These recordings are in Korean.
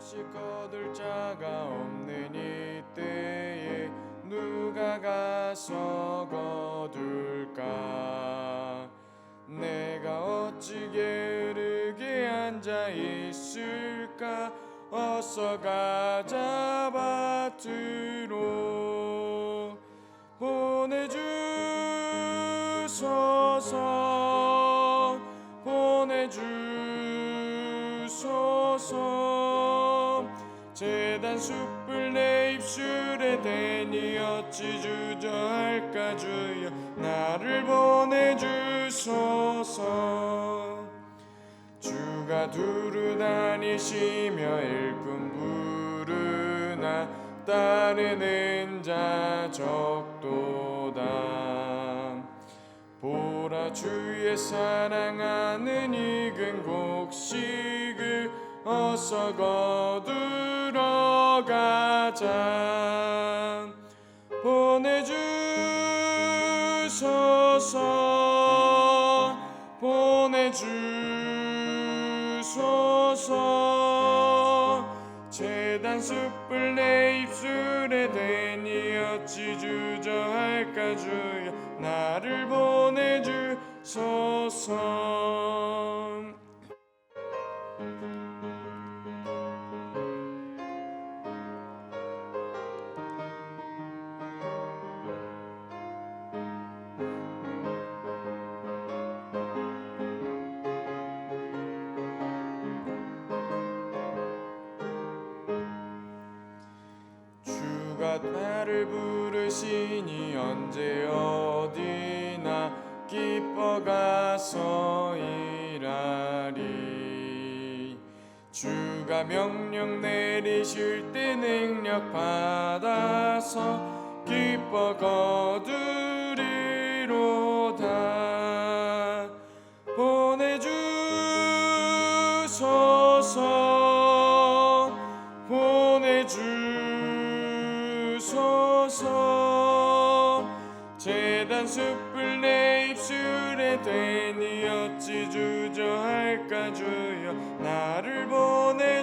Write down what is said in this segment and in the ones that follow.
혹시 거둘 자가 없는 이때에 누가 가서 거둘까? 내가 어찌 게으르게 앉아 있을까? 어서 가자 밭으로 보내주소서 보내주소서. 재단 숯불 내 입술에 대니 어찌 주저할까? 주여 나를 보내주소서. 주가 두루 다니시며 일꾼 부르나 따르는 자 적도다. 보라 주의 사랑하는 익은 곡식을 어서 거두러 가자. 보내주소서 보내주소서. 재단 숯불 내 입술에 대니 어찌 주저할까? 주여 나를 보내주소서. 주가 나를 부르시니 언제 어디나 기뻐 가서 일하리. 주가 명령 내리실 때 능력 받아서 기뻐 거두리로다. 보내주소서 보내주소서. 재단 숯불 내 입술에 대니 어찌 주저할까? 주여 나를 보내주소서.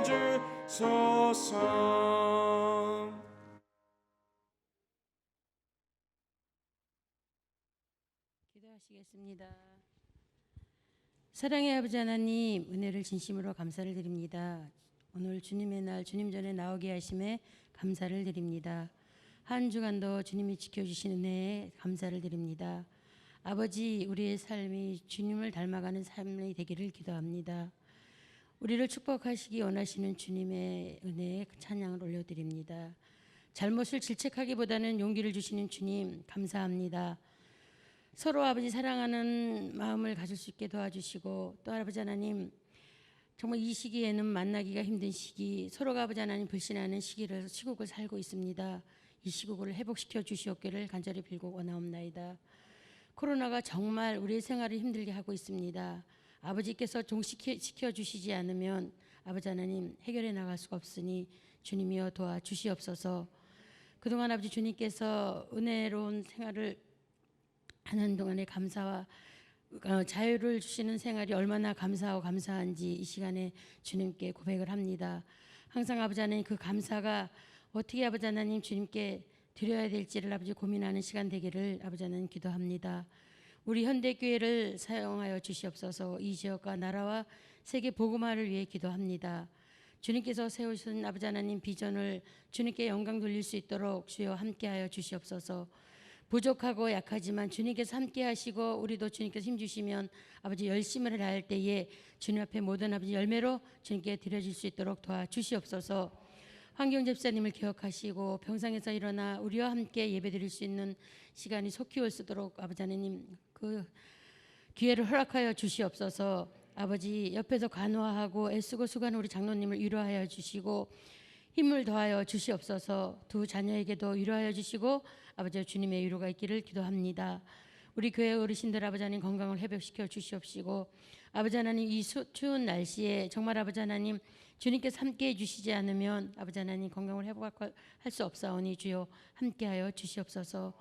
기도하시겠습니다. 사랑의 아버지 하나님, 은혜를 진심으로 감사를 드립니다. 오늘 주님의 날, 주님 전에 나오게 하심에 감사를 드립니다. 한 주간도 주님이 지켜주신 은혜에 감사를 드립니다. 아버지, 우리의 삶이 주님을 닮아가는 삶이 되기를 기도합니다. 우리를 축복하시기 원하시는 주님의 은혜에 찬양을 올려드립니다. 잘못을 질책하기보다는 용기를 주시는 주님 감사합니다. 서로 아버지 사랑하는 마음을 가질 수 있게 도와주시고, 또 아버지 하나님 정말 이 시기에는 만나기가 힘든 시기, 서로가 아버지 하나님 불신하는 시기를 시국을 살고 있습니다. 이 시국을 회복시켜 주시옵기를 간절히 빌고 원하옵나이다. 코로나가 정말 우리의 생활을 힘들게 하고 있습니다. 아버지께서 종식시켜 주시지 않으면 아버지 하나님 해결해 나갈 수가 없으니 주님이여 도와주시옵소서. 그동안 아버지 주님께서 은혜로운 생활을 하는 동안의 감사와 자유를 주시는 생활이 얼마나 감사하고 감사한지 이 시간에 주님께 고백을 합니다. 항상 아버지 하나님 그 감사가 어떻게 아버지 하나님 주님께 드려야 될지를 아버지 고민하는 시간 되기를 아버지 하나님 기도합니다. 우리 현대교회를 사용하여 주시옵소서. 이 지역과 나라와 세계 복음화를 위해 기도합니다. 주님께서 세우신 아버지 하나님 비전을 주님께 영광 돌릴 수 있도록 주여 함께하여 주시옵소서. 부족하고 약하지만 주님께서 함께 하시고 우리도 주님께서 힘주시면 아버지 열심을 다할 때에 주님 앞에 모든 아버지 열매로 주님께 드려질 수 있도록 도와주시옵소서. 환경 집사님을 기억하시고 병상에서 일어나 우리와 함께 예배드릴 수 있는 시간이 속히 올 수 있도록 아버지 하나님 그 기회를 허락하여 주시옵소서. 아버지 옆에서 간호하고 애쓰고 수고하는 우리 장로님을 위로하여 주시고 힘을 더하여 주시옵소서. 두 자녀에게도 위로하여 주시고 아버지 주님의 위로가 있기를 기도합니다. 우리 교회 어르신들 아버지 하나님 건강을 회복시켜 주시옵시고 아버지 하나님 이 추운 날씨에 정말 아버지 하나님 주님께서 함께해 주시지 않으면 아버지 하나님 건강을 회복할 수 없사오니 주여 함께하여 주시옵소서.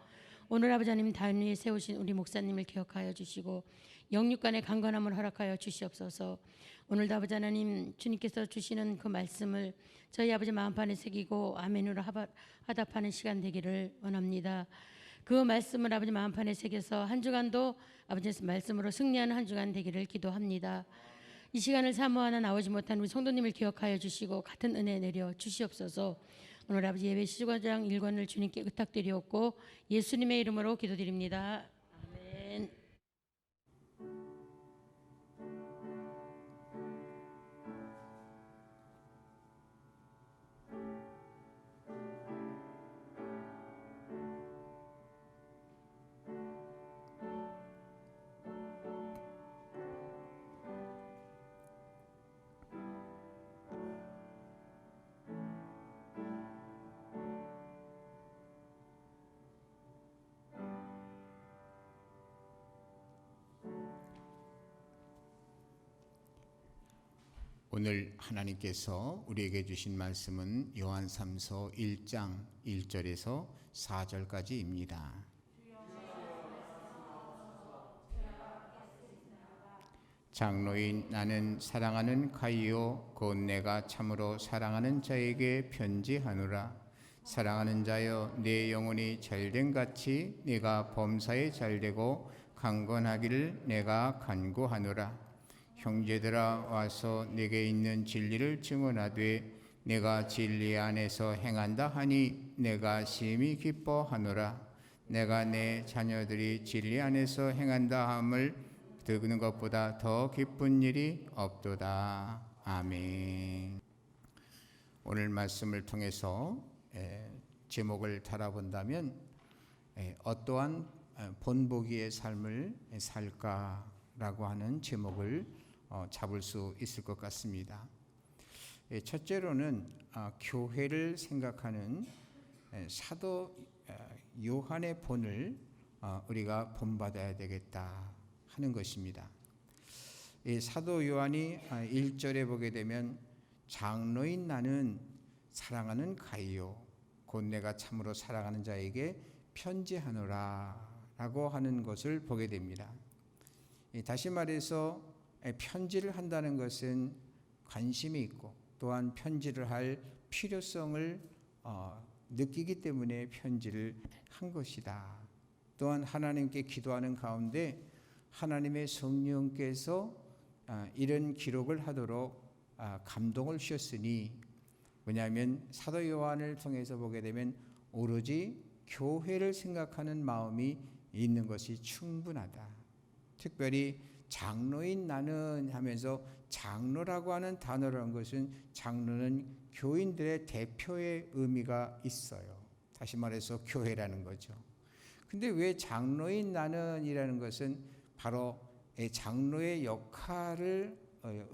오늘 아버지 하나님 단 위에 세우신 우리 목사님을 기억하여 주시고 영육간의 강건함을 허락하여 주시옵소서. 오늘도 아버지 하나님, 주님께서 주시는 그 말씀을 저희 아버지 마음판에 새기고 아멘으로 화답하는 시간 되기를 원합니다. 그 말씀을 아버지 마음판에 새겨서 한 주간도 아버지 말씀으로 승리하는 한 주간 되기를 기도합니다. 이 시간을 사모하는 나오지 못한 우리 성도님을 기억하여 주시고 같은 은혜 내려 주시옵소서. 오늘 아버지 예배 시주과장 일권을 주님께 의탁드리옵고 예수님의 이름으로 기도드립니다. 아멘. 오늘 하나님께서 우리에게 주신 말씀은 요한3서 1장 1절에서 4절까지입니다. 장로인 나는 사랑하는 가이오 곧 내가 참으로 사랑하는 자에게 편지하노라. 사랑하는 자여 내 영혼이 잘된 같이 네가 범사에 잘되고 강건하기를 내가 간구하노라. 형제들아 와서 내게 있는 진리를 증언하되 내가 진리 안에서 행한다 하니 내가 심히 기뻐하노라. 내가 내 자녀들이 진리 안에서 행한다 함을 듣는 것보다 더 기쁜 일이 없도다. 아멘. 오늘 말씀을 통해서 제목을 달아본다면 어떠한 본보기의 삶을 살까라고 하는 제목을 잡을 수 있을 것 같습니다. 첫째로는 교회를 생각하는 사도 요한의 본을 우리가 본받아야 되겠다 하는 것입니다. 사도 요한이 1절에 보게 되면 장로인 나는 사랑하는 가이오 곧 내가 참으로 사랑하는 자에게 편지하노라 라고 하는 것을 보게 됩니다. 다시 말해서 편지를 한다는 것은 관심이 있고 또한 편지를 할 필요성을 느끼기 때문에 편지를 한 것이다. 또한 하나님께 기도하는 가운데 하나님의 성령께서 이런 기록을 하도록 감동을 주셨으니 뭐냐면 사도 요한을 통해서 보게 되면 오로지 교회를 생각하는 마음이 있는 것이 충분하다. 특별히 장로인 나는 하면서 장로라고 하는 단어라는 것은 장로는 교인들의 대표의 의미가 있어요. 다시 말해서 교회라는 거죠. 근데 왜 장로인 나는이라는 것은 바로 장로의 역할을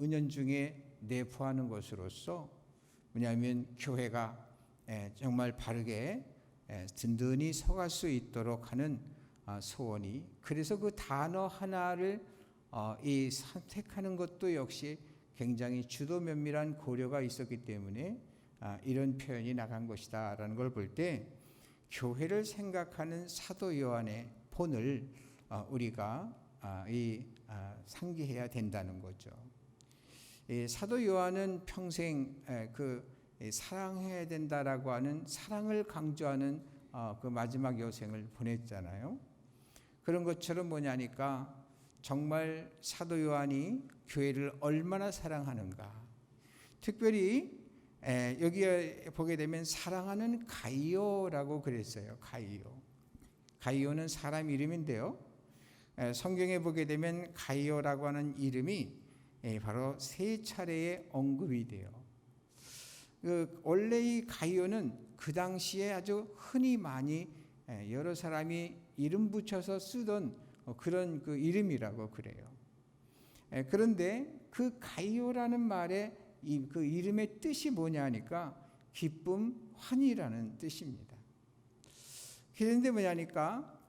은연중에 내포하는 것으로서 뭐냐면 교회가 정말 바르게 든든히 서갈 수 있도록 하는 소원이, 그래서 그 단어 하나를 이 선택하는 것도 역시 굉장히 주도 면밀한 고려가 있었기 때문에 이런 표현이 나간 것이다 라는 걸 볼 때 교회를 생각하는 사도 요한의 본을 우리가 상기해야 된다는 거죠. 사도 요한은 평생 사랑해야 된다라고 하는 사랑을 강조하는 그 마지막 여생을 보냈잖아요. 그런 것처럼 뭐냐니까 정말 사도 요한이 교회를 얼마나 사랑하는가. 특별히 여기에 보게 되면 사랑하는 가이오라고 그랬어요. 가이오는 사람 이름인데요. 성경에 보게 되면 가이오라고 하는 이름이 바로 3차례의 언급이 돼요. 원래 이 가이오는 그 당시에 아주 흔히 많이 여러 사람이 이름 붙여서 쓰던 그런 그 이름이라고 그래요. 그런데 그 가이오라는 말의 그 이름의 뜻이 뭐냐 하니까 기쁨, 환희라는 뜻입니다. 그런데 뭐냐니까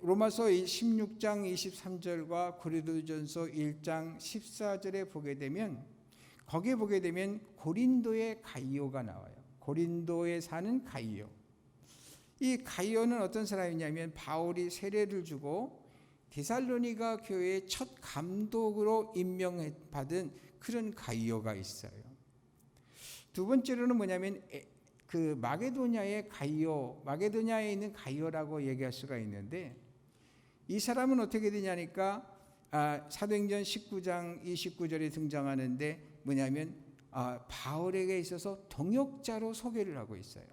로마서 16장 23절과 고린도전서 1장 14절에 보게 되면 거기에 보게 되면 고린도의 가이오가 나와요. 고린도에 사는 가이오. 이 가이오는 어떤 사람이냐면 바울이 세례를 주고 데살로니가 교회의 첫 감독으로 임명받은 그런 가이오가 있어요. 두 번째로는 뭐냐면 그 마게도냐의 가이오, 마게도냐에 있는 가이오라고 얘기할 수가 있는데, 이 사람은 어떻게 되냐니까 사도행전 19장 29절에 등장하는데 뭐냐면 바울에게 있어서 동역자로 소개를 하고 있어요.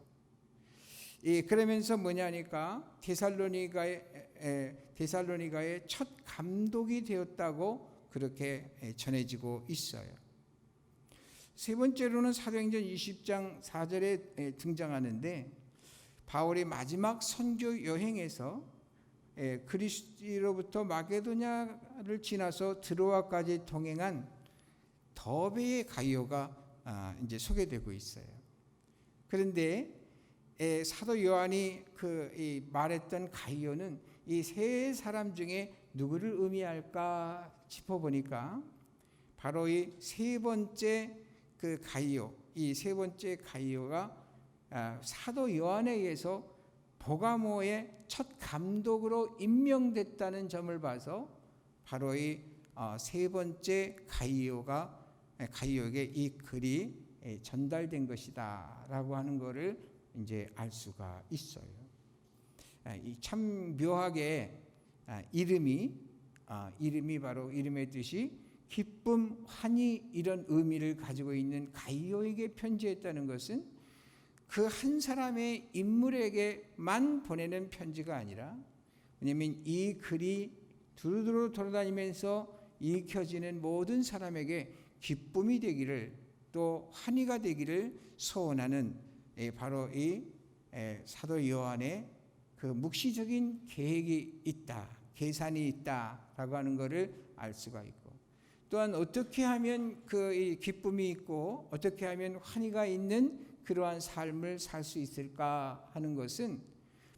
그러면서 뭐냐니까 데살로니가의 첫 감독이 되었다고 그렇게 전해지고 있어요. 세 번째로는 사도행전 20장 4절에 등장하는데, 바울의 마지막 선교 여행에서 그리스로부터 마게도냐를 지나서 드로아까지 동행한 더베의 가이오가 이제 소개되고 있어요. 그런데 사도 요한이 말했던 가이오는 이 세 사람 중에 누구를 의미할까 짚어보니까 바로 이 세 번째 그 가이오, 이 세 번째 가이오가 사도 요한에 의해서 보가모의 첫 감독으로 임명됐다는 점을 봐서 바로 이 세 번째 가이오에게 이 글이 전달된 것이다라고 하는 것을 이제 알 수가 있어요. 참 묘하게 이름이 바로 이름의 뜻이 기쁨, 환희 이런 의미를 가지고 있는 가이오에게 편지했다는 것은 그 한 사람의 인물에게만 보내는 편지가 아니라, 왜냐하면 이 글이 두루두루 돌아다니면서 읽혀지는 모든 사람에게 기쁨이 되기를, 또 환희가 되기를 소원하는 바로 이 사도 요한의 그 묵시적인 계획이 있다, 계산이 있다라고 하는 것을 알 수가 있고, 또한 어떻게 하면 그 기쁨이 있고 어떻게 하면 환희가 있는 그러한 삶을 살 수 있을까 하는 것은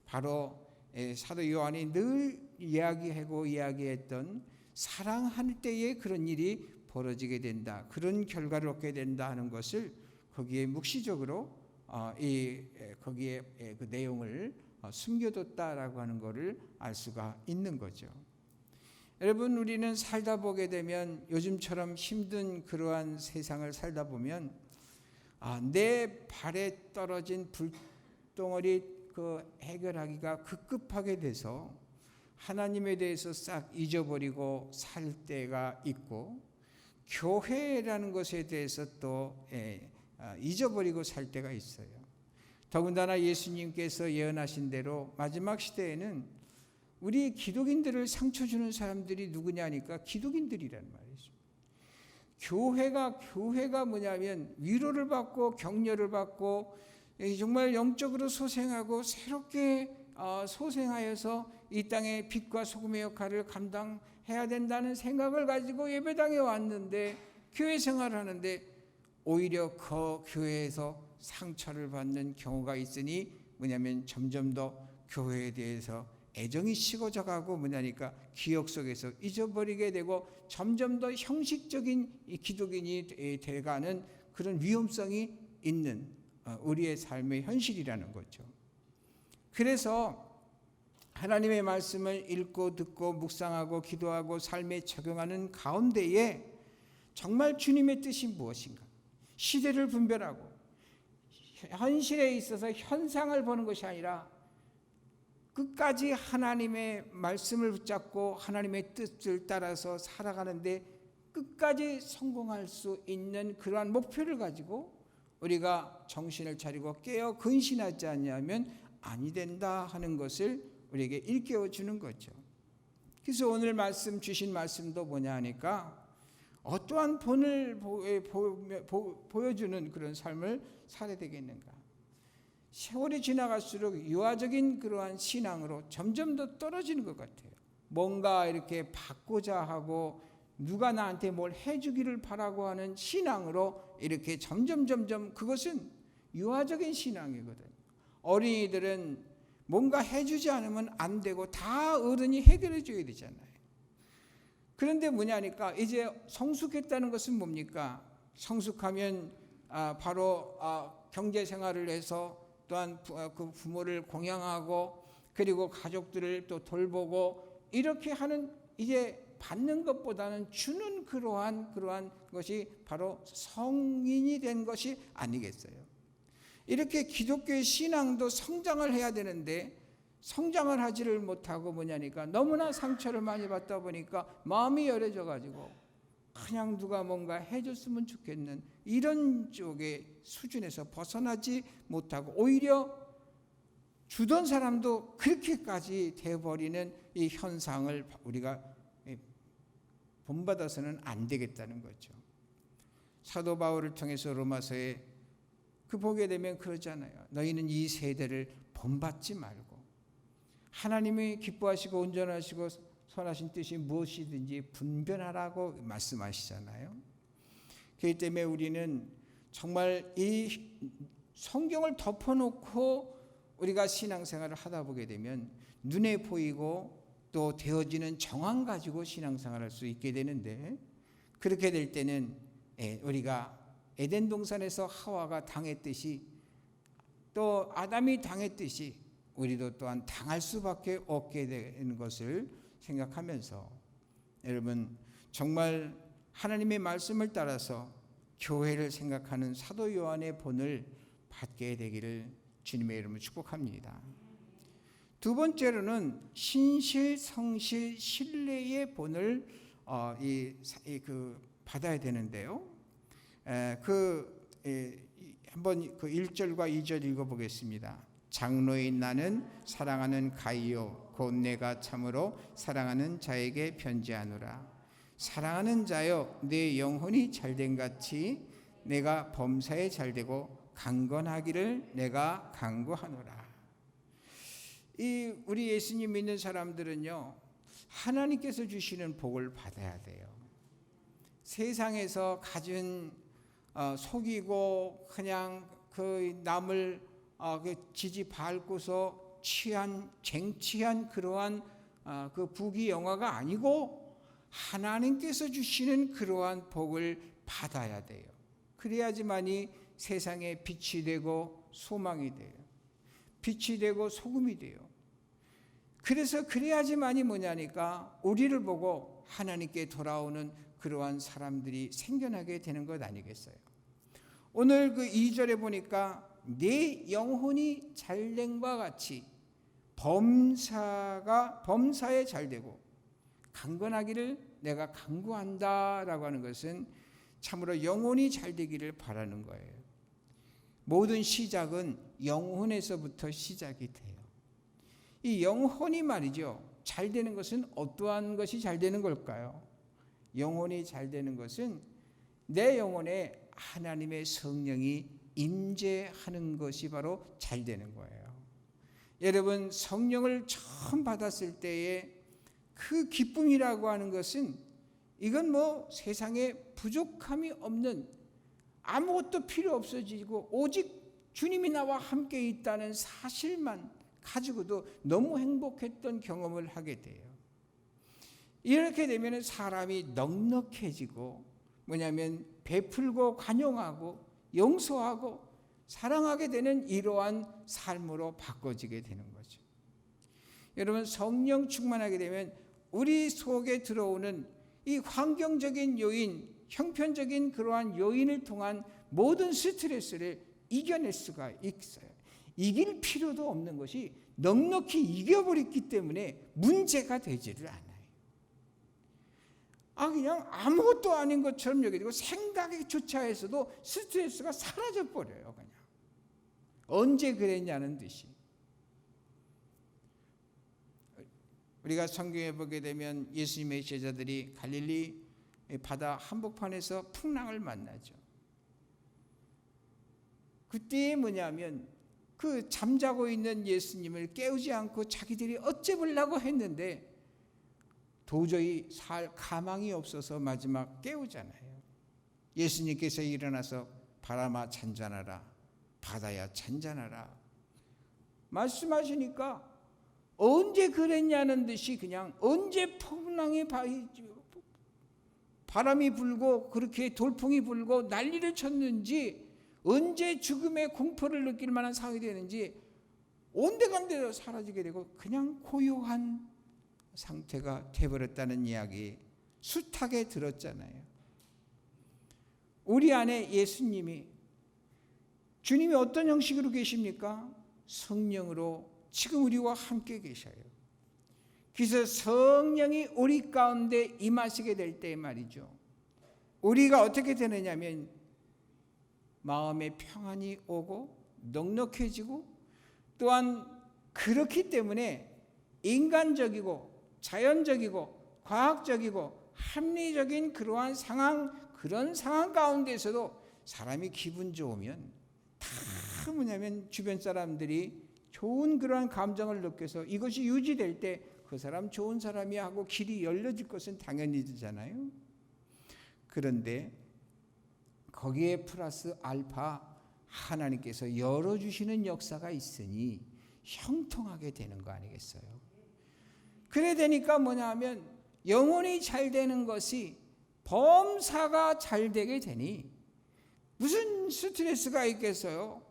바로 사도 요한이 늘 이야기했던 사랑할 때에 그런 일이 벌어지게 된다, 그런 결과를 얻게 된다 하는 것을 거기에 묵시적으로 거기에 그 내용을 숨겨뒀다라고 하는 것을 알 수가 있는 거죠. 여러분, 우리는 살다 보게 되면 요즘처럼 힘든 그러한 세상을 살다 보면 내 발에 떨어진 불덩어리 그 해결하기가 급급하게 돼서 하나님에 대해서 싹 잊어버리고 살 때가 있고, 교회라는 것에 대해서 또 잊어버리고 살 때가 있어요. 더군다나 예수님께서 예언하신 대로 마지막 시대에는 우리 기독인들을 상처 주는 사람들이 누구냐니까 기독인들이란 말이죠. 교회가 뭐냐면 위로를 받고 격려를 받고 정말 영적으로 소생하고 새롭게 소생하여서 이 땅의 빛과 소금의 역할을 감당해야 된다는 생각을 가지고 예배당에 왔는데, 교회 생활을 하는데 오히려 그 교회에서 상처를 받는 경우가 있으니 뭐냐면 점점 더 교회에 대해서 애정이 식어져 가고 뭐냐니까 기억 속에서 잊어버리게 되고 점점 더 형식적인 기독인이 돼가는 그런 위험성이 있는 우리의 삶의 현실이라는 거죠. 그래서 하나님의 말씀을 읽고 듣고 묵상하고 기도하고 삶에 적용하는 가운데에 정말 주님의 뜻이 무엇인가, 시대를 분별하고 현실에 있어서 현상을 보는 것이 아니라 끝까지 하나님의 말씀을 붙잡고 하나님의 뜻을 따라서 살아가는데 끝까지 성공할 수 있는 그러한 목표를 가지고 우리가 정신을 차리고 깨어 근신하지 않냐면 아니 된다 하는 것을 우리에게 일깨워 주는 거죠. 그래서 오늘 말씀 주신 말씀도 뭐냐 하니까 어떠한 본을 보여주는 그런 삶을 살아야 되겠는가. 세월이 지나갈수록 유아적인 그러한 신앙으로 점점 더 떨어지는 것 같아요. 뭔가 이렇게 받고자 하고 누가 나한테 뭘 해주기를 바라고 하는 신앙으로 이렇게 점점 그것은 유아적인 신앙이거든요. 어린이들은 뭔가 해주지 않으면 안 되고 다 어른이 해결해 줘야 되잖아요. 그런데 뭐냐니까 이제 성숙했다는 것은 뭡니까? 성숙하면 바로 경제생활을 해서 또한 그 부모를 공양하고 그리고 가족들을 또 돌보고 이렇게 하는 이제 받는 것보다는 주는 그러한 것이 바로 성인이 된 것이 아니겠어요. 이렇게 기독교의 신앙도 성장을 해야 되는데 성장을 하지를 못하고 뭐냐니까 너무나 상처를 많이 받다 보니까 마음이 열해져 가지고 그냥 누가 뭔가 해줬으면 좋겠는 이런 쪽의 수준에서 벗어나지 못하고 오히려 주던 사람도 그렇게까지 돼버리는 이 현상을 우리가 본받아서는 안 되겠다는 거죠. 사도 바울을 통해서 로마서에 보게 되면 그러잖아요. 너희는 이 세대를 본받지 말고 하나님이 기뻐하시고 온전하시고 선하신 뜻이 무엇이든지 분별하라고 말씀하시잖아요. 그렇기 때문에 우리는 정말 이 성경을 덮어놓고 우리가 신앙생활을 하다 보게 되면 눈에 보이고 또 되어지는 정황 가지고 신앙생활을 할 수 있게 되는데 그렇게 될 때는 우리가 에덴 동산에서 하와가 당했듯이 또 아담이 당했듯이 우리도 또한 당할 수밖에 없게 되는 것을 생각하면서 여러분 정말 하나님의 말씀을 따라서 교회를 생각하는 사도 요한의 본을 받게 되기를 주님의 이름으로 축복합니다. 두 번째로는 신실, 성실, 신뢰의 본을 받아야 되는데요. 한번 1절과 2절 읽어보겠습니다. 장로인 나는 사랑하는 가이오 곧 내가 참으로 사랑하는 자에게 편지하노라. 사랑하는 자여 내 영혼이 잘된 같이 내가 범사에 잘되고 강건하기를 내가 간구하노라. 우리 예수님 믿는 사람들은요 하나님께서 주시는 복을 받아야 돼요. 세상에서 가진 속이고 그냥 남을 지지 밟고서 쟁취한 그러한 부귀영화가 아니고 하나님께서 주시는 그러한 복을 받아야 돼요. 그래야지만이 세상에 빛이 되고 소망이 돼요. 빛이 되고 소금이 돼요. 그래서 그래야지만이 뭐냐니까 우리를 보고 하나님께 돌아오는 그러한 사람들이 생겨나게 되는 것 아니겠어요. 오늘 2절에 보니까 내 영혼이 잘됨과 같이 범사에 잘되고 강건하기를 내가 간구한다라고 하는 것은 참으로 영혼이 잘되기를 바라는 거예요. 모든 시작은 영혼에서부터 시작이 돼요. 이 영혼이 말이죠. 잘 되는 것은 어떠한 것이 잘 되는 걸까요? 영혼이 잘 되는 것은 내 영혼에 하나님의 성령이 임재하는 것이 바로 잘 되는 거예요. 여러분 성령을 처음 받았을 때의 그 기쁨이라고 하는 것은 이건 세상에 부족함이 없는 아무것도 필요 없어지고 오직 주님이 나와 함께 있다는 사실만 가지고도 너무 행복했던 경험을 하게 돼요. 이렇게 되면 사람이 넉넉해지고 뭐냐면 베풀고 관용하고 용서하고 사랑하게 되는 이러한 삶으로 바꿔지게 되는 거죠. 여러분 성령 충만하게 되면 우리 속에 들어오는 이 환경적인 요인, 형편적인 그러한 요인을 통한 모든 스트레스를 이겨낼 수가 있어요. 이길 필요도 없는 것이 넉넉히 이겨버렸기 때문에 문제가 되지를 않아요. 그냥 아무것도 아닌 것처럼 여기고 생각조차 해서도 스트레스가 사라져버려요. 그냥 언제 그랬냐는 듯이. 우리가 성경에 보게 되면 예수님의 제자들이 갈릴리 바다 한복판에서 풍랑을 만나죠. 그때 뭐냐면 잠자고 있는 예수님을 깨우지 않고 자기들이 어째보려고 했는데 도저히 살 가망이 없어서 마지막 깨우잖아요. 예수님께서 일어나서 바람아 잔잔하라, 바다야 잔잔하라 말씀하시니까 언제 그랬냐는 듯이 그냥 언제 풍랑이 바람이 불고 그렇게 돌풍이 불고 난리를 쳤는지 언제 죽음의 공포를 느낄 만한 상황이 되는지 온데간데로 사라지게 되고 그냥 고요한 상태가 돼버렸다는 이야기 숱하게 들었잖아요. 우리 안에 예수님이, 주님이 어떤 형식으로 계십니까? 성령으로 지금 우리와 함께 계셔요. 그래서 성령이 우리 가운데 임하시게 될 때 말이죠, 우리가 어떻게 되느냐면 마음에 평안이 오고 넉넉해지고, 또한 그렇기 때문에 인간적이고 자연적이고 과학적이고 합리적인 그러한 상황, 그런 상황 가운데서도 사람이 기분 좋으면 다 뭐냐면 주변 사람들이 좋은 그러한 감정을 느껴서 이것이 유지될 때 그 사람 좋은 사람이 하고 길이 열려질 것은 당연히잖아요. 그런데 거기에 플러스 알파 하나님께서 열어주시는 역사가 있으니 형통하게 되는 거 아니겠어요? 그래 되니까 뭐냐 하면 영혼이 잘 되는 것이 범사가 잘 되게 되니 무슨 스트레스가 있겠어요?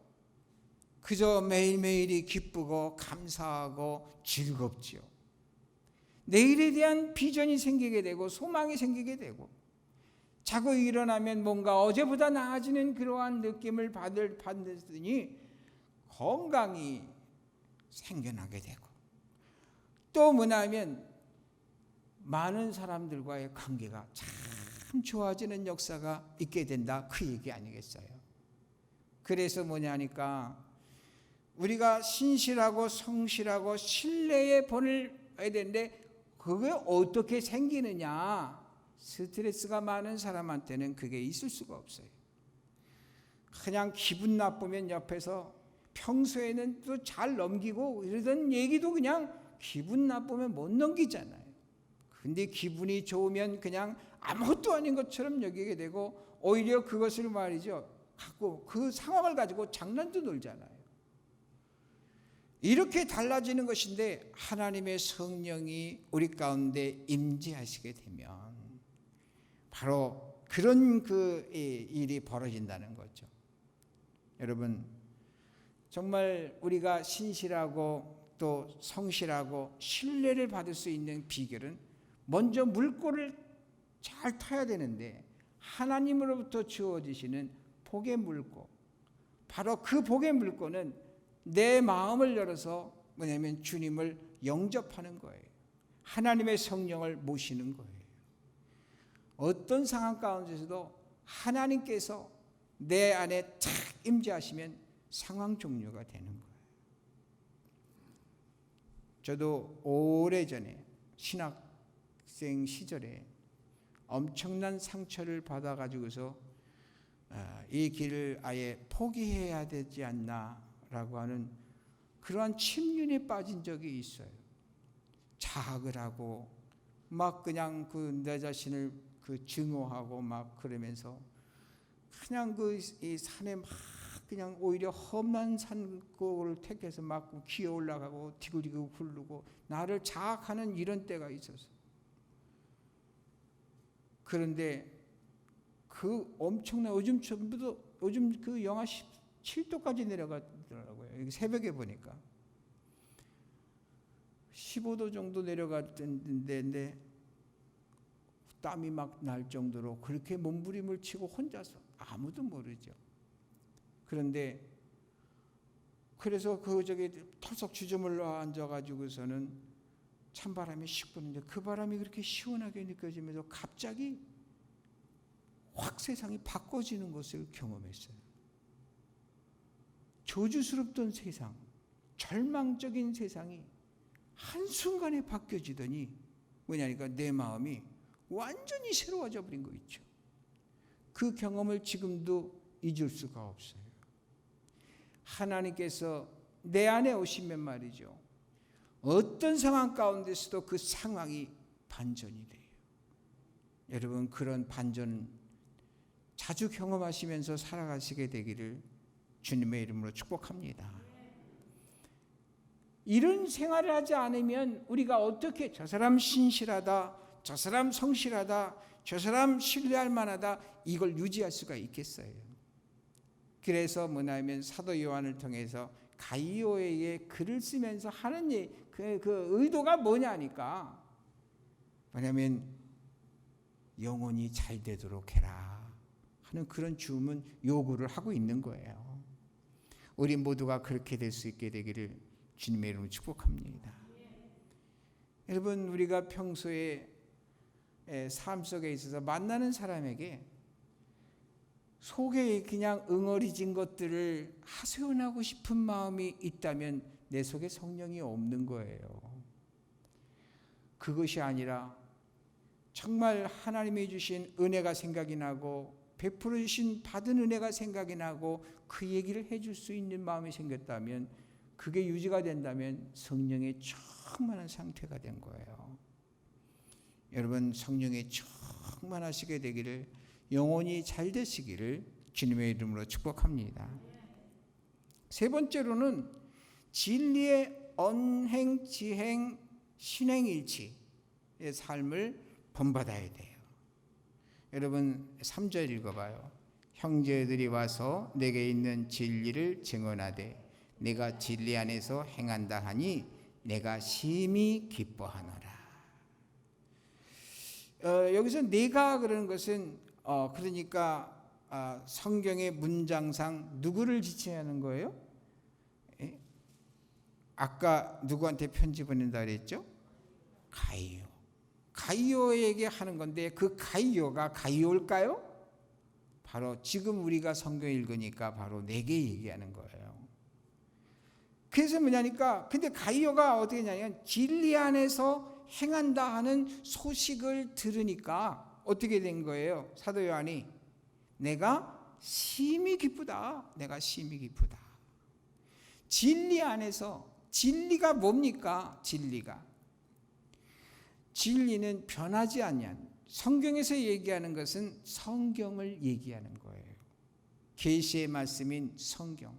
그저 매일매일이 기쁘고 감사하고 즐겁지요. 내일에 대한 비전이 생기게 되고 소망이 생기게 되고, 자고 일어나면 뭔가 어제보다 나아지는 그러한 느낌을 받으니 건강이 생겨나게 되고, 또 뭐냐면 많은 사람들과의 관계가 참 좋아지는 역사가 있게 된다, 그 얘기 아니겠어요? 그래서 뭐냐니까 우리가 신실하고 성실하고 신뢰의 본을 해야 되는데 그게 어떻게 생기느냐? 스트레스가 많은 사람한테는 그게 있을 수가 없어요. 그냥 기분 나쁘면 옆에서 평소에는 또 잘 넘기고 이러던 얘기도 그냥 기분 나쁘면 못 넘기잖아요. 근데 기분이 좋으면 그냥 아무것도 아닌 것처럼 여기게 되고, 오히려 그것을 말이죠, 갖고 그 상황을 가지고 장난도 놀잖아요. 이렇게 달라지는 것인데, 하나님의 성령이 우리 가운데 임재하시게 되면 바로 그런 그 일이 벌어진다는 거죠. 여러분, 정말 우리가 신실하고 또 성실하고 신뢰를 받을 수 있는 비결은 먼저 물꼬를 잘 타야 되는데, 하나님으로부터 주어지시는 복의 물꼬, 바로 그 복의 물꼬는 내 마음을 열어서 뭐냐면 주님을 영접하는 거예요. 하나님의 성령을 모시는 거예요. 어떤 상황 가운데서도 하나님께서 내 안에 탁 임재하시면 상황 종료가 되는 거예요. 저도 오래전에 신학생 시절에 엄청난 상처를 받아가지고서 이 길을 아예 포기해야 되지 않나라고 하는 그러한 침륜에 빠진 적이 있어요. 자학을 하고 막 그냥 그 내 자신을 그 증오하고 막 그러면서 그냥 그 이 산에 막 그냥 오히려 험한 산골을 택해서 막 기어 올라가고 디구디구 굴르고 나를 자학하는 이런 때가 있었어. 그런데 그 엄청난 요즘 그 영하 17도까지 내려가더라고요. 새벽에 보니까 15도 정도 내려갔는데 땀이 막 날 정도로 그렇게 몸부림을 치고 혼자서 아무도 모르죠. 그런데 그래서 그 저기 털썩 주저물러 앉아가지고서는 찬바람이 씩 부는데 그 바람이 그렇게 시원하게 느껴지면서 갑자기 확 세상이 바꿔지는 것을 경험했어요. 저주스럽던 세상, 절망적인 세상이 한순간에 바뀌어지더니 뭐냐니까 내 마음이 완전히 새로워져 버린 거 있죠. 그 경험을 지금도 잊을 수가 없어요. 하나님께서 내 안에 오시면 말이죠, 어떤 상황 가운데서도 그 상황이 반전이 돼요. 여러분, 그런 반전 자주 경험하시면서 살아가시게 되기를 주님의 이름으로 축복합니다. 이런 생활을 하지 않으면 우리가 어떻게 저 사람 신실하다, 저 사람 성실하다, 저 사람 신뢰할 만하다 이걸 유지할 수가 있겠어요. 그래서 뭐냐면 사도 요한을 통해서 가이오에게 글을 쓰면서 하는 그 의도가 뭐냐니까 왜냐하면 영혼이 잘 되도록 해라 하는 그런 주문 요구를 하고 있는 거예요. 우리 모두가 그렇게 될 수 있게 되기를 주님의 이름으로 축복합니다. 여러분, 우리가 평소에 삶 속에 있어서 만나는 사람에게 속에 그냥 응어리진 것들을 하소연하고 싶은 마음이 있다면 내 속에 성령이 없는 거예요. 그것이 아니라 정말 하나님이 주신 은혜가 생각이 나고 베풀어 주신 받은 은혜가 생각이 나고 그 얘기를 해줄 수 있는 마음이 생겼다면, 그게 유지가 된다면 성령의 충만한 상태가 된 거예요. 여러분, 성령의 충만하시게 되기를, 영혼이 잘 되시기를 주님의 이름으로 축복합니다. 세 번째로는 진리의 언행, 지행, 신행일치의 삶을 본받아야 돼요. 여러분, 3절 읽어봐요. 형제들이 와서 내게 있는 진리를 증언하되 내가 진리 안에서 행한다 하니 내가 심히 기뻐하노라. 여기서 내가 그러는 것은 그러니까 성경의 문장상 누구를 지칭하는 거예요? 아까 누구한테 편지 보낸다 그랬죠? 가이오. 가이오에게 하는 건데 그 가이오가 가이올까요? 바로 지금 우리가 성경 읽으니까 바로 내게 얘기하는 거예요. 그래서 뭐냐니까, 근데 가이오가 어떻게 했냐면 진리 안에서 행한다 하는 소식을 들으니까 어떻게 된 거예요? 사도 요한이 내가 심히 기쁘다. 내가 심히 기쁘다. 진리 안에서, 진리가 뭡니까? 진리는 변하지 않는, 성경에서 얘기하는 것은 성경을 얘기하는 거예요. 계시의 말씀인 성경.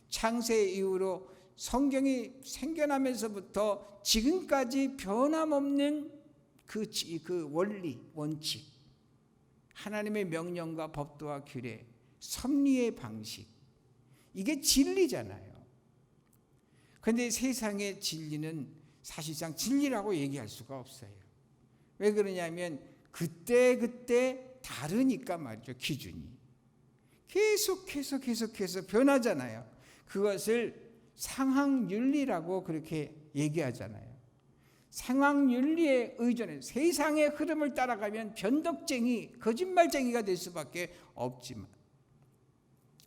창세 이후로 성경이 생겨나면서부터 지금까지 변함없는 그 원리, 원칙, 하나님의 명령과 법도와 규례, 섭리의 방식, 이게 진리잖아요. 그런데 세상의 진리는 사실상 진리라고 얘기할 수가 없어요. 왜 그러냐면 그때 다르니까 말이죠. 기준이 계속해서 변하잖아요. 그것을 상황윤리라고 그렇게 얘기하잖아요. 상황윤리에 의존해 세상의 흐름을 따라가면 변덕쟁이, 거짓말쟁이가 될 수밖에 없지만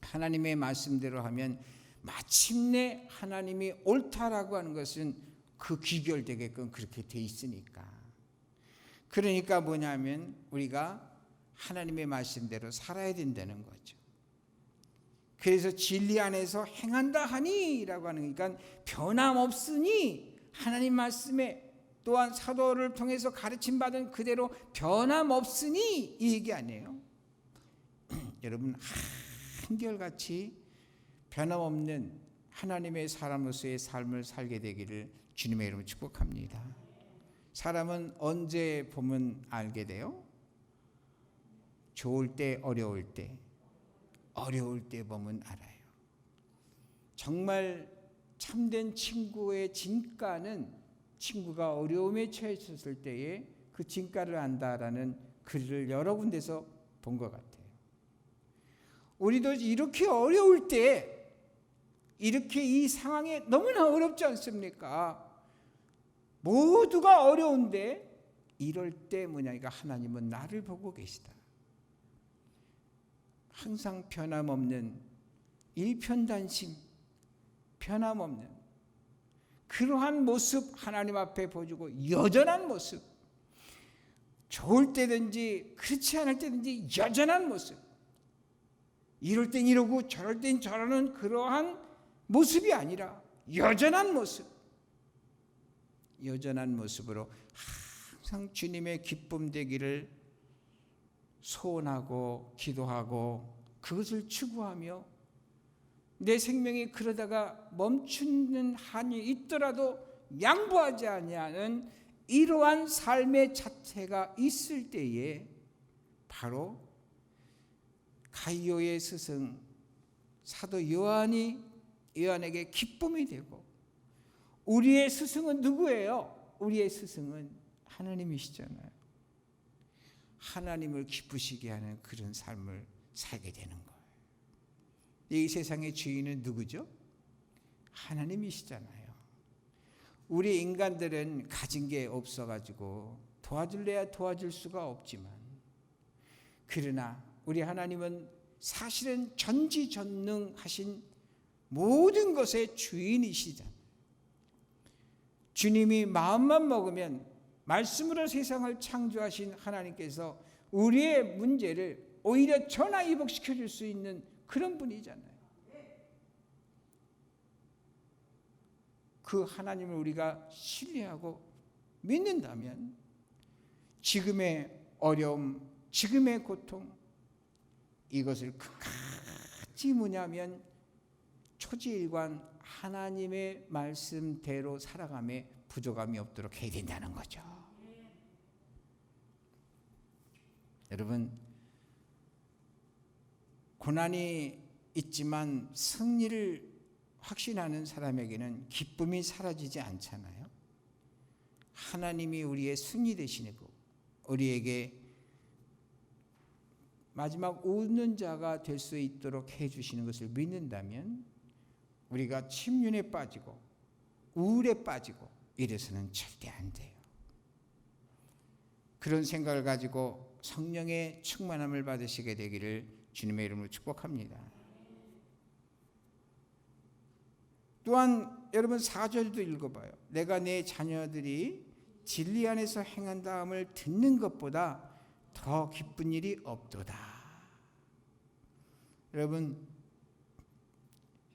하나님의 말씀대로 하면 마침내 하나님이 옳다라고 하는 것은 그 귀결되게끔 그렇게 돼 있으니까. 그러니까 뭐냐면 우리가 하나님의 말씀대로 살아야 된다는 거죠. 그래서 진리 안에서 행한다 하니 라고 하는, 그러니까 변함없으니 하나님 말씀에 또한 사도를 통해서 가르침받은 그대로 변함없으니 이 얘기 아니에요. 여러분, 한결같이 변함없는 하나님의 사람으로서의 삶을 살게 되기를 주님의 이름으로 축복합니다. 사람은 언제 보면 알게 돼요? 좋을 때, 어려울 때. 어려울 때 보면 알아요. 정말 참된 친구의 진가는 친구가 어려움에 처했을 때에 그 진가를 안다라는 글을 여러 군데서 본 것 같아요. 우리도 이렇게 어려울 때, 이렇게 이 상황에 너무나 어렵지 않습니까? 모두가 어려운데 이럴 때 뭐냐니까 하나님은 나를 보고 계시다. 항상 변함없는 일편단심, 변함없는 그러한 모습 하나님 앞에 보여주고, 여전한 모습, 좋을 때든지 그렇지 않을 때든지 여전한 모습, 이럴 땐 이러고 저럴 땐 저러는 그러한 모습이 아니라 여전한 모습, 여전한 모습으로 항상 주님의 기쁨 되기를 소원하고 기도하고 그것을 추구하며 내 생명이 그러다가 멈추는 한이 있더라도 양보하지 아니하는 이러한 삶의 자체가 있을 때에 바로 가이오의 스승 사도 요한에게 기쁨이 되고, 우리의 스승은 누구예요? 우리의 스승은 하나님이시잖아요. 하나님을 기쁘시게 하는 그런 삶을 살게 되는 거예요. 이 세상의 주인은 누구죠? 하나님이시잖아요. 우리 인간들은 가진 게 없어가지고 도와줄래야 도와줄 수가 없지만, 그러나 우리 하나님은 사실은 전지전능하신 모든 것의 주인이시잖아요. 주님이 마음만 먹으면, 말씀으로 세상을 창조하신 하나님께서 우리의 문제를 오히려 전화위복시켜 줄 수 있는 그런 분이잖아요. 그 하나님을 우리가 신뢰하고 믿는다면 지금의 어려움, 지금의 고통, 이것을 끝까지 뭐냐면 초지일관 하나님의 말씀대로 살아감에 부족함이 없도록 해야 된다는 거죠. 여러분, 고난이 있지만 승리를 확신하는 사람에게는 기쁨이 사라지지 않잖아요. 하나님이 우리의 승리 되시고 우리에게 마지막 웃는 자가 될 수 있도록 해주시는 것을 믿는다면 우리가 침륜에 빠지고 우울에 빠지고 이래서는 절대 안 돼요. 그런 생각을 가지고 성령의 충만함을 받으시게 되기를 주님의 이름으로 축복합니다. 또한 여러분 4절도 읽어봐요. 내가 내 자녀들이 진리 안에서 행한다함을 듣는 것보다 더 기쁜 일이 없도다. 여러분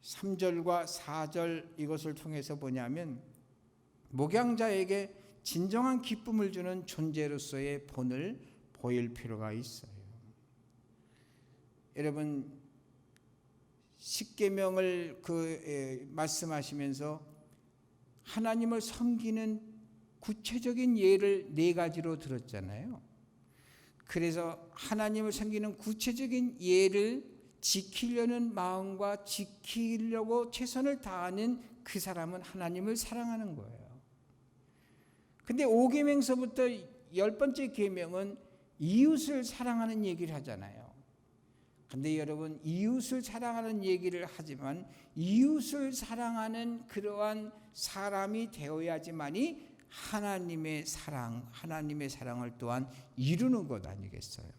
3절과 4절 이것을 통해서 뭐냐면 목양자에게 진정한 기쁨을 주는 존재로서의 본을 보일 필요가 있어요. 여러분 십계명을 말씀하시면서 하나님을 섬기는 구체적인 예를 4가지로 들었잖아요. 그래서 하나님을 섬기는 구체적인 예를 지키려는 마음과 지키려고 최선을 다하는 그 사람은 하나님을 사랑하는 거예요. 근데 5계명서부터 10번째 계명은 이웃을 사랑하는 얘기를 하잖아요. 근데 여러분 이웃을 사랑하는 얘기를 하지만 이웃을 사랑하는 그러한 사람이 되어야지만이 하나님의 사랑을 또한 이루는 것 아니겠어요?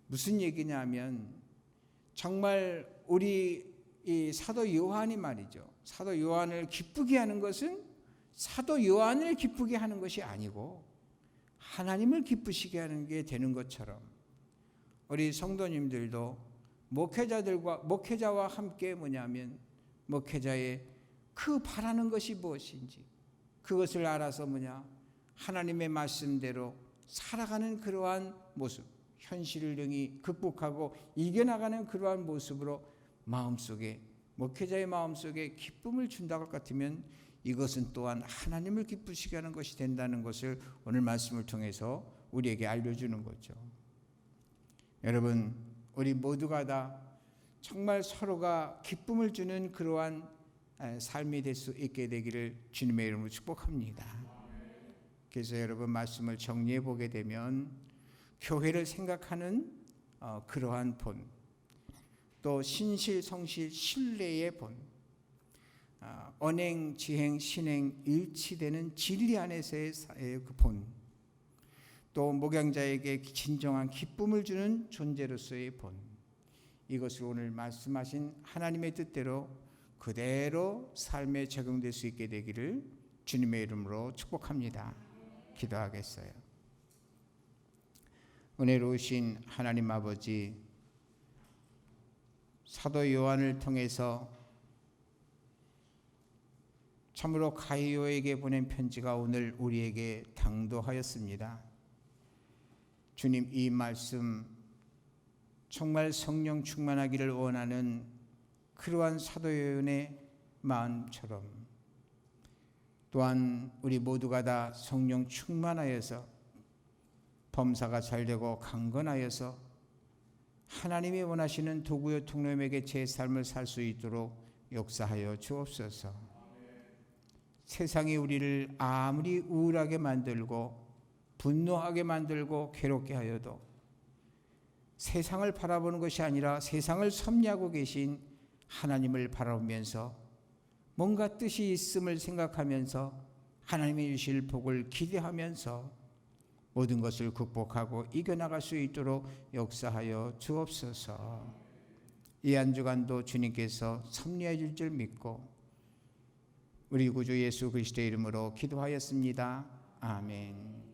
무슨 얘기냐면 정말 우리 이 사도 요한이 말이죠. 사도 요한을 기쁘게 하는 것은 사도 요한을 기쁘게 하는 것이 아니고 하나님을 기쁘시게 하는 게 되는 것처럼 우리 성도님들도 목회자와 함께 뭐냐면 목회자의 그 바라는 것이 무엇인지 그것을 알아서 하나님의 말씀대로 살아가는 그러한 모습, 현실을 능히 극복하고 이겨나가는 그러한 모습으로 마음속에 목회자의 마음속에 기쁨을 준다고 같으면 이것은 또한 하나님을 기쁘시게 하는 것이 된다는 것을 오늘 말씀을 통해서 우리에게 알려주는 거죠. 여러분 우리 모두가 다 정말 서로가 기쁨을 주는 그러한 삶이 될 수 있게 되기를 주님의 이름으로 축복합니다. 그래서 여러분 말씀을 정리해 보게 되면 교회를 생각하는 그러한 본, 또 신실, 성실, 신뢰의 본, 언행, 지행, 신행 일치되는 진리 안에서의 그 본, 또 목양자에게 진정한 기쁨을 주는 존재로서의 본, 이것을 오늘 말씀하신 하나님의 뜻대로 그대로 삶에 적용될 수 있게 되기를 주님의 이름으로 축복합니다. 기도하겠어요. 은혜로우신 하나님 아버지, 사도 요한을 통해서 참으로 가이오에게 보낸 편지가 오늘 우리에게 당도하였습니다. 주님, 이 말씀 정말 성령 충만하기를 원하는 그러한 사도 요한의 마음처럼 또한 우리 모두가 다 성령 충만하여서 범사가 잘되고 강건하여서 하나님이 원하시는 도구요 통로에게 제 삶을 살 수 있도록 역사하여 주옵소서. 세상이 우리를 아무리 우울하게 만들고 분노하게 만들고 괴롭게 하여도 세상을 바라보는 것이 아니라 세상을 섭리하고 계신 하나님을 바라보면서 뭔가 뜻이 있음을 생각하면서 하나님이 주실 복을 기대하면서 모든 것을 극복하고 이겨나갈 수 있도록 역사하여 주옵소서. 이 한 주간도 주님께서 섭리해 줄 줄 믿고 우리 구주 예수 그리스도의 이름으로 기도하였습니다. 아멘.